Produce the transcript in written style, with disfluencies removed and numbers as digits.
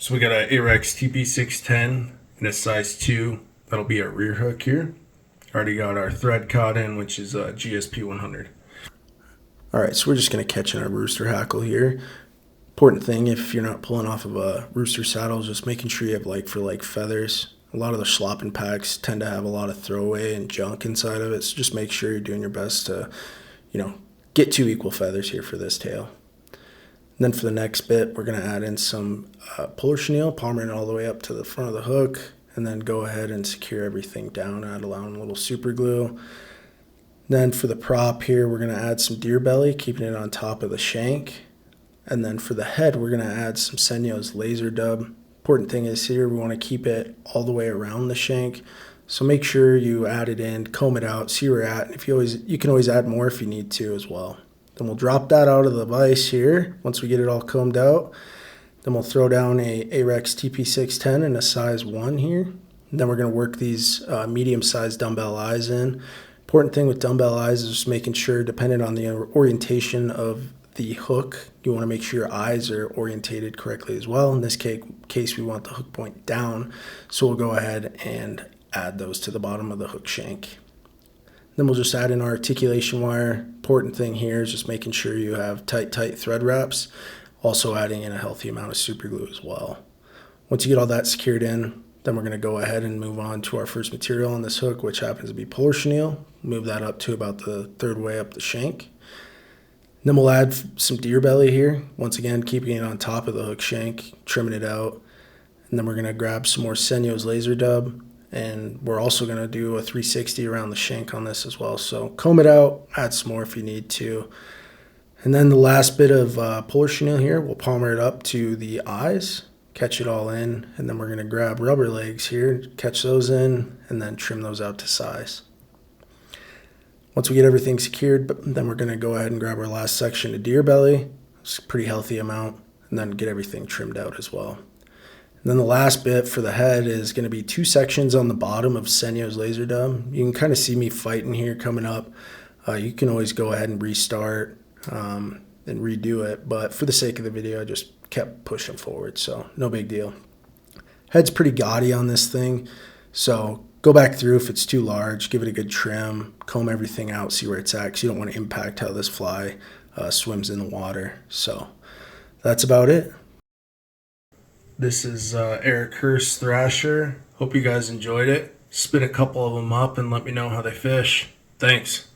So we got a Ahrex TP610 in a size 2. That'll be our rear hook here. Already got our thread caught in, which is a GSP 100. Alright, so we're just going to catch in our Rooster hackle here. Important thing, if you're not pulling off of a Rooster saddle, is just making sure you have like for like feathers. A lot of the schlopping packs tend to have a lot of throwaway and junk inside of it, so just make sure you're doing your best to, get 2 equal feathers here for this tail. And then for the next bit, we're going to add in some puller chenille, palmering it all the way up to the front of the hook, and then go ahead and secure everything down, add a little super glue. Then for the prop here, we're going to add some deer belly, keeping it on top of the shank. And then for the head, we're going to add some Senyo's laser dub. Important thing is here, we want to keep it all the way around the shank. So make sure you add it in, comb it out, see where you're at. If you can always add more if you need to as well. Then we'll drop that out of the vise here once we get it all combed out. Then we'll throw down a Ahrex TP610 in a size 1 here. And then we're going to work these medium-sized dumbbell eyes in. Important thing with dumbbell eyes is just making sure, depending on the orientation of the hook, you want to make sure your eyes are orientated correctly as well. In this case, we want the hook point down, so we'll go ahead and add those to the bottom of the hook shank. Then we'll just add in our articulation wire. Important thing here is just making sure you have tight thread wraps, also adding in a healthy amount of super glue as well. Once you get all that secured in, then we're going to go ahead and move on to our first material on this hook, which happens to be puller chenille. Move that up to about the third way up the shank. Then we'll add some deer belly here, once again keeping it on top of the hook shank, trimming it out. And then we're going to grab some more Senyo's laser dub, and we're also going to do a 360 around the shank on this as well. So comb it out, add some more if you need to. And then the last bit of puller chenille here, we'll palmer it up to the eyes, catch it all in, and then we're going to grab rubber legs here, catch those in, and then trim those out to size. Once we get everything secured, then we're going to go ahead and grab our last section of deer belly. It's a pretty healthy amount, and then get everything trimmed out as well. And then the last bit for the head is going to be 2 sections on the bottom of Senyo's laser dub. You can kind of see me fighting here coming up. You can always go ahead and restart and redo it, but for the sake of the video, I just kept pushing forward, so no big deal. Head's pretty gaudy on this thing, so go back through if it's too large, give it a good trim, comb everything out, see where it's at, because you don't want to impact how this fly swims in the water. So that's about it. This is Hurst Thrasher. Hope you guys enjoyed it. Spit a couple of them up and let me know how they fish. Thanks.